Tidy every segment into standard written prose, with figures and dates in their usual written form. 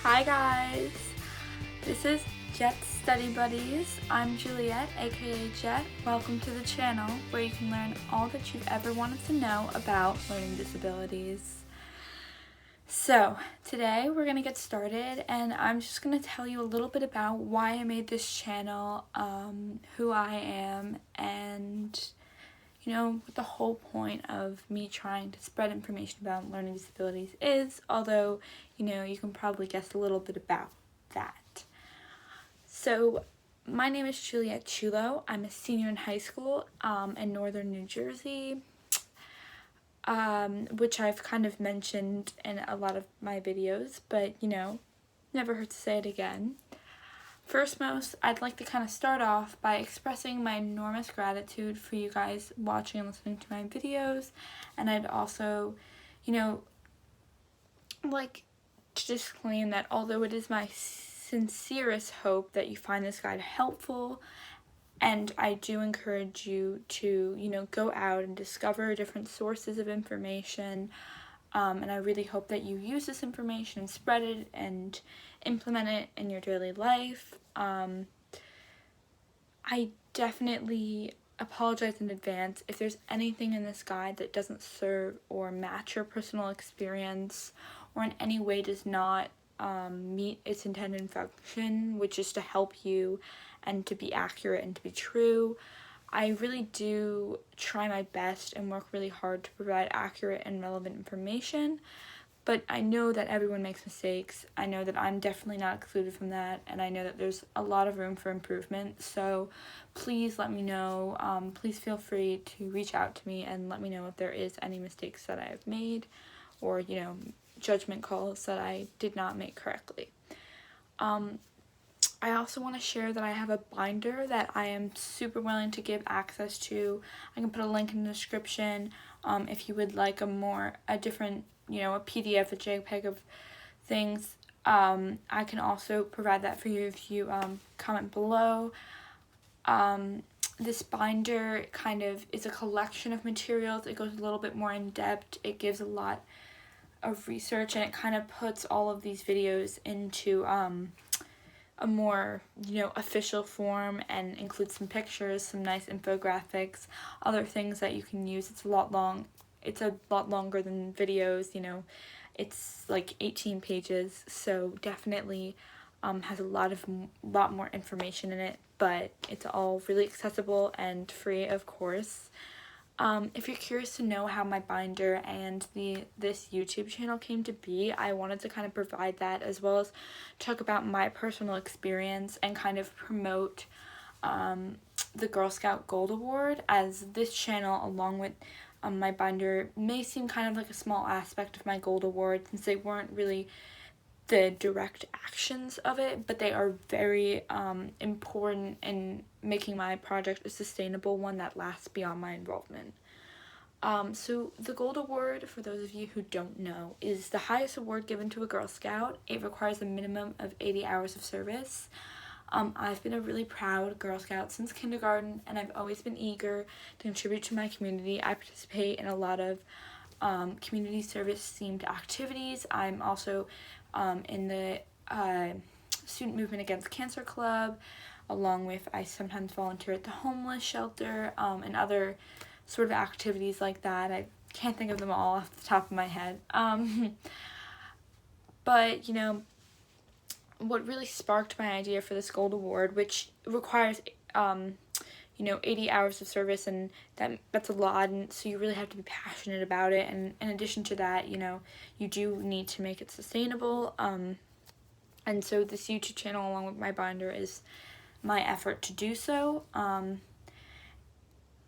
Hi guys, this is Jet Study Buddies. I'm Juliet, aka Jet. Welcome to the channel where you can learn all that you've ever wanted to know about learning disabilities. So today we're going to get started, and I'm just going to tell you a little bit about why I made this channel, who I am, and what the whole point of me trying to spread information about learning disabilities is, although, you can probably guess a little bit about that. So, my name is Juliet Chulo. I'm a senior in high school in northern New Jersey, which I've kind of mentioned in a lot of my videos, but, never hurts to say it again. First most, I'd like to kind of start off by expressing my enormous gratitude for you guys watching and listening to my videos, and I'd also, like to disclaim that although it is my sincerest hope that you find this guide helpful, and I do encourage you to, go out and discover different sources of information, and I really hope that you use this information and spread it and implement it in your daily life. I definitely apologize in advance if there's anything in this guide that doesn't serve or match your personal experience or in any way does not meet its intended function, which is to help you and to be accurate and to be true. I really do try my best and work really hard to provide accurate and relevant information, but I know that everyone makes mistakes. I know that I'm definitely not excluded from that, and I know that there's a lot of room for improvement, so please let me know. Please feel free to reach out to me and let me know if there is any mistakes that I have made or, judgment calls that I did not make correctly. I also want to share that I have a binder that I am super willing to give access to. I can put a link in the description if you would like a different, a PDF, a JPEG of things. I can also provide that for you if you comment below. This binder kind of is a collection of materials. It goes a little bit more in depth. It gives a lot of research, and it kind of puts all of these videos into a more, official form and includes some pictures, some nice infographics, other things that you can use. It's a lot longer than videos, it's like 18 pages, so definitely has a lot more information in it, but it's all really accessible and free, of course. If you're curious to know how my binder and this YouTube channel came to be, I wanted to kind of provide that, as well as talk about my personal experience and kind of promote the Girl Scout Gold Award, as this channel, along with my binder, may seem kind of like a small aspect of my Gold Award, since they weren't really the direct actions of it, but they are very important in making my project a sustainable one that lasts beyond my involvement. So the Gold Award, for those of you who don't know, is the highest award given to a Girl Scout. It requires a minimum of 80 hours of service. I've been a really proud Girl Scout since kindergarten, and I've always been eager to contribute to my community. I participate in a lot of community service themed activities. I'm also in the Student Movement Against Cancer Club, along with I sometimes volunteer at the homeless shelter, and other sort of activities like that. I can't think of them all off the top of my head. But, what really sparked my idea for this Gold Award, which requires 80 hours of service, and that's a lot, and so you really have to be passionate about it, and in addition to that, you do need to make it sustainable, and so this YouTube channel, along with my binder, is my effort to do so.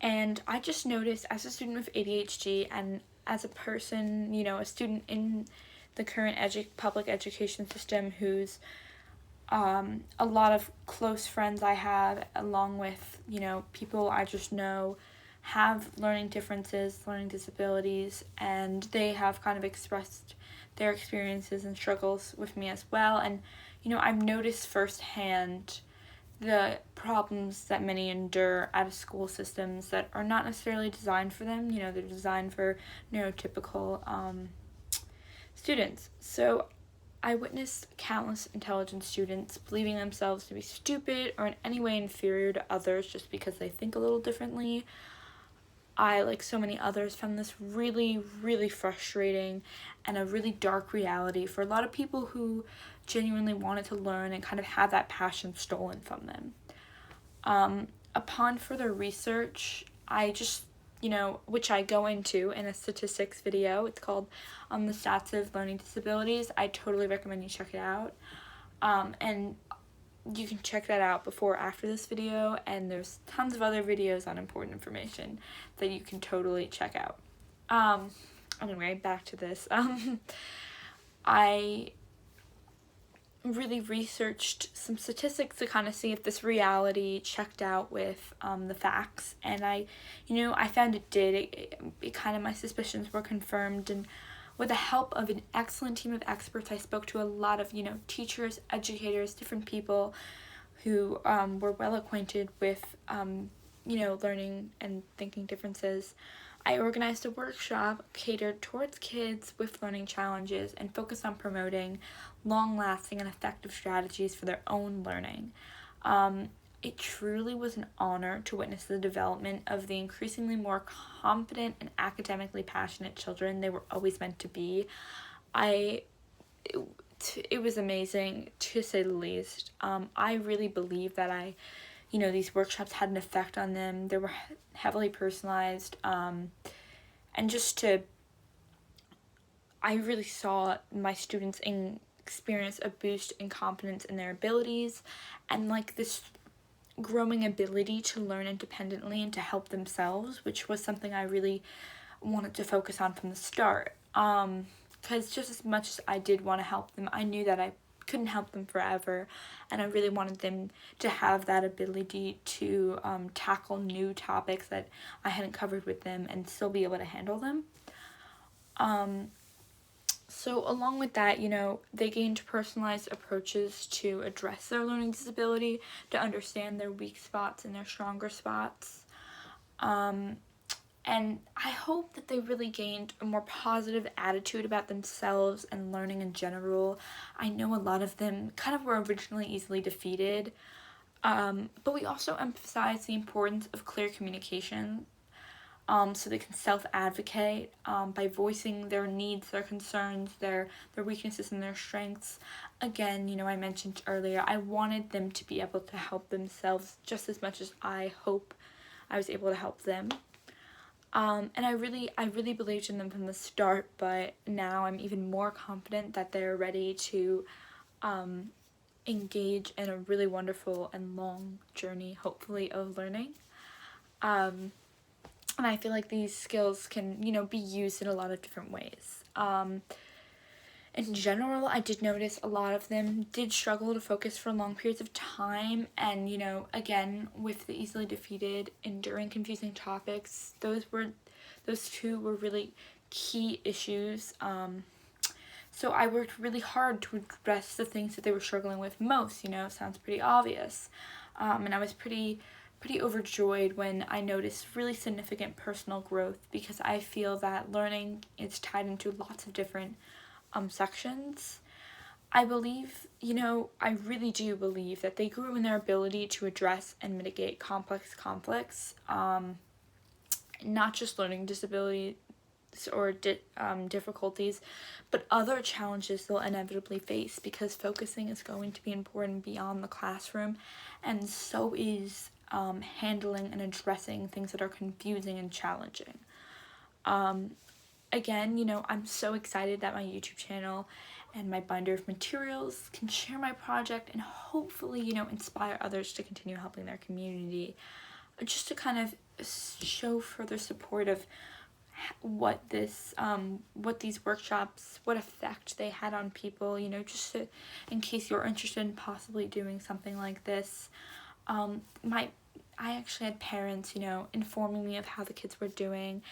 And I just noticed, as a student with ADHD and as a person, a student in the current public education system who's a lot of close friends I have, along with, people I just know, have learning differences, learning disabilities, and they have kind of expressed their experiences and struggles with me as well. And, I've noticed firsthand the problems that many endure out of school systems that are not necessarily designed for them. They're designed for neurotypical students. So I witnessed countless intelligent students believing themselves to be stupid or in any way inferior to others just because they think a little differently. I, like so many others, found this really, really frustrating and a really dark reality for a lot of people who genuinely wanted to learn and kind of had that passion stolen from them. Upon further research, I just, which I go into in a statistics video. It's called The Stats of Learning Disabilities. I totally recommend you check it out. And you can check that out before or after this video, and there's tons of other videos on important information that you can totally check out. Anyway, back to this. I really researched some statistics to kind of see if this reality checked out with the facts, and I found it did. It kind of, my suspicions were confirmed, and with the help of an excellent team of experts, I spoke to a lot of teachers, educators, different people who were well acquainted with learning and thinking differences. I organized a workshop catered towards kids with learning challenges and focused on promoting long-lasting and effective strategies for their own learning. It truly was an honor to witness the development of the increasingly more confident and academically passionate children they were always meant to be. It was amazing, to say the least. I really believe that these workshops had an effect on them. They were heavily personalized, and I really saw my students experience a boost in confidence in their abilities, and like this growing ability to learn independently and to help themselves, which was something I really wanted to focus on from the start. Because just as much as I did want to help them, I knew that I couldn't help them forever, and I really wanted them to have that ability to tackle new topics that I hadn't covered with them and still be able to handle them. So along with that, they gained personalized approaches to address their learning disability, to understand their weak spots and their stronger spots. And I hope that they really gained a more positive attitude about themselves and learning in general. I know a lot of them kind of were originally easily defeated, but we also emphasize the importance of clear communication, so they can self-advocate by voicing their needs, their concerns, their weaknesses and their strengths. Again, I mentioned earlier, I wanted them to be able to help themselves just as much as I hope I was able to help them. And I really believed in them from the start, but now I'm even more confident that they're ready to engage in a really wonderful and long journey, hopefully, of learning. And I feel like these skills can, be used in a lot of different ways. In general, I did notice a lot of them did struggle to focus for long periods of time, and again, with the easily defeated, enduring confusing topics, those two were really key issues. So I worked really hard to address the things that they were struggling with most. Sounds pretty obvious, and I was pretty overjoyed when I noticed really significant personal growth, because I feel that learning is tied into lots of different sections. I believe, I really do believe that they grew in their ability to address and mitigate complex conflicts, not just learning disabilities or difficulties, but other challenges they'll inevitably face, because focusing is going to be important beyond the classroom, and so is handling and addressing things that are confusing and challenging. Again, I'm so excited that my YouTube channel and my binder of materials can share my project and hopefully, inspire others to continue helping their community, just to kind of show further support of what these workshops, what effect they had on people, just to, in case you're interested in possibly doing something like this. I actually had parents, informing me of how the kids were doing,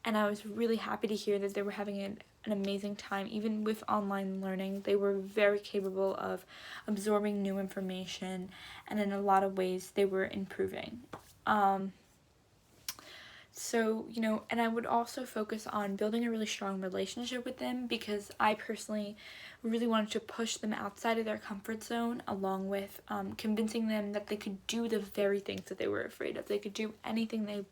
and I was really happy to hear that they were having an amazing time. Even with online learning, they were very capable of absorbing new information, and in a lot of ways, they were improving. So, and I would also focus on building a really strong relationship with them, because I personally really wanted to push them outside of their comfort zone, along with convincing them that they could do the very things that they were afraid of. They could do anything they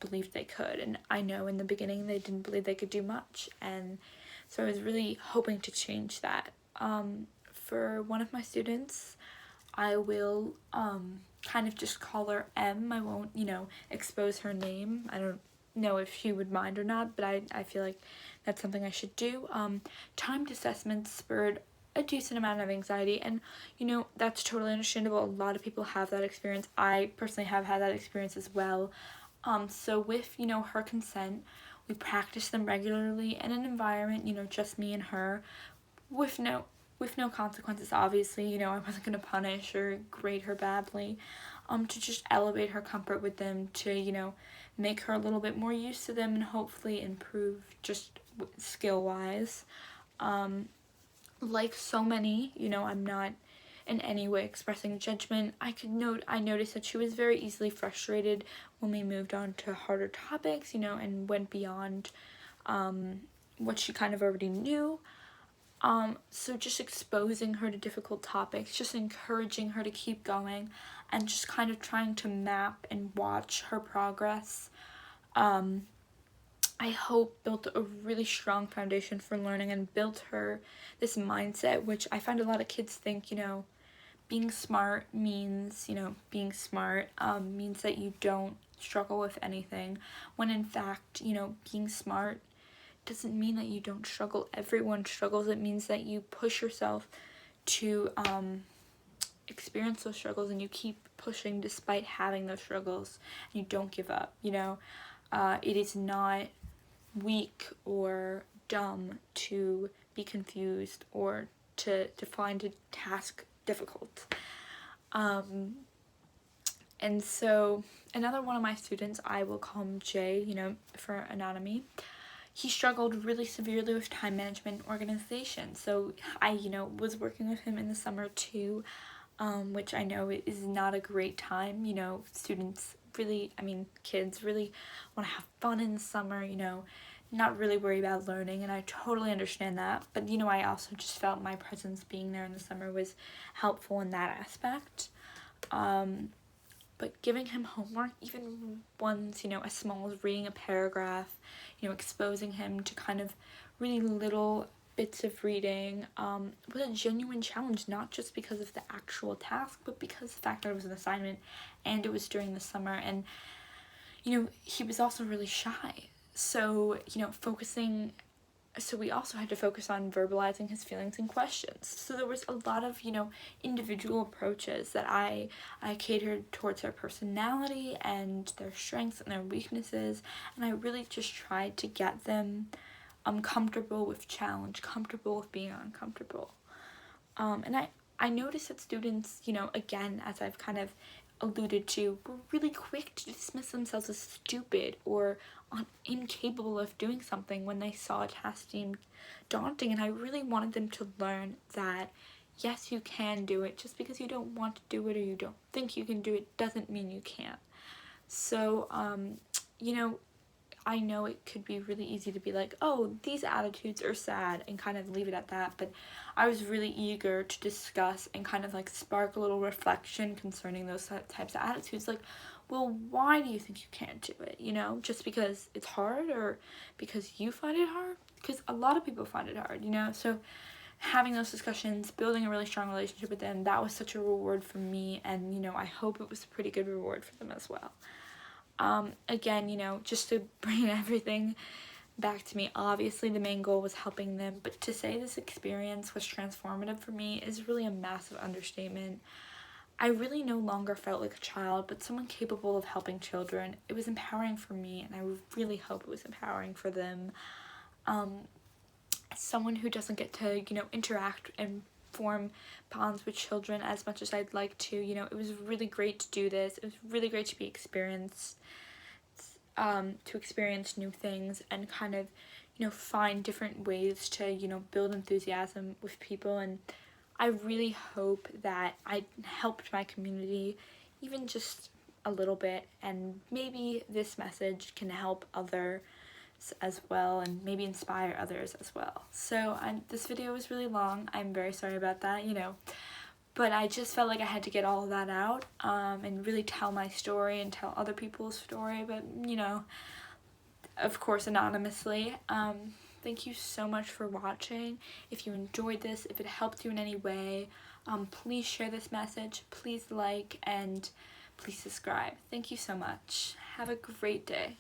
believed they could. And I know in the beginning they didn't believe they could do much. And so I was really hoping to change that. For one of my students, I will kind of just call her M. I won't, expose her name. I don't know if she would mind or not, but I feel like that's something I should do. Timed assessments spurred a decent amount of anxiety, and that's totally understandable. A lot of people have that experience. I personally have had that experience as well. So with her consent, we practiced them regularly in an environment, just me and her, with no consequences. Obviously, I wasn't gonna punish or grade her badly. To just elevate her comfort with them, to make her a little bit more used to them, and hopefully improve just skill wise. Like so many, I'm not in any way expressing judgment. I noticed that she was very easily frustrated when we moved on to harder topics, and went beyond what she kind of already knew. So just exposing her to difficult topics, just encouraging her to keep going, and just kind of trying to map and watch her progress, I hope built a really strong foundation for learning, and built her this mindset, which I find a lot of kids think, being smart means, being smart means that you don't struggle with anything, when in fact, being smart doesn't mean that you don't struggle. Everyone struggles. It means that you push yourself to experience those struggles, and you keep pushing despite having those struggles, and you don't give up. It is not weak or dumb to be confused or to find a task difficult. And so another one of my students, I will call him Jay, for anatomy. He struggled really severely with time management and organization. So I, was working with him in the summer too, which I know is not a great time. Students really, kids really want to have fun in the summer, not really worry about learning, and I totally understand that. But, I also just felt my presence being there in the summer was helpful in that aspect. But giving him homework, even ones, as small as reading a paragraph, exposing him to kind of really little bits of reading, was a genuine challenge, not just because of the actual task, but because the fact that it was an assignment and it was during the summer, and, he was also really shy. So, so we also had to focus on verbalizing his feelings and questions. So there was a lot of, individual approaches that I catered towards their personality and their strengths and their weaknesses, and I really just tried to get them comfortable with challenge, comfortable with being uncomfortable. And I noticed that students, again, as I've kind of alluded to, were really quick to dismiss themselves as stupid or incapable of doing something when they saw a task deemed daunting. And I really wanted them to learn that yes, you can do it. Just because you don't want to do it or you don't think you can do it doesn't mean you can't. So I know it could be really easy to be like, oh, these attitudes are sad, and kind of leave it at that, but I was really eager to discuss and kind of like spark a little reflection concerning those types of attitudes. Like, well, why do you think you can't do it? Just because it's hard, or because you find it hard? Because a lot of people find it hard, so having those discussions, building a really strong relationship with them, that was such a reward for me, and I hope it was a pretty good reward for them as well. Again, just to bring everything back to me, obviously the main goal was helping them, but to say this experience was transformative for me is really a massive understatement. I really no longer felt like a child, but someone capable of helping children. It was empowering for me, and I really hope it was empowering for them. As someone who doesn't get to, interact and form bonds with children as much as I'd like to, it was really great to do this. It was really great to be experienced, to experience new things and kind of, find different ways to, build enthusiasm with people. And I really hope that I helped my community even just a little bit, and maybe this message can help other as well, and maybe inspire others as well. So this video was really long. I'm very sorry about that, you know, but I just felt like I had to get all of that out and really tell my story and tell other people's story, but you know, of course anonymously. Thank you so much for watching. If you enjoyed this, if it helped you in any way, please share this message, please like, and please subscribe. Thank you so much. Have a great day.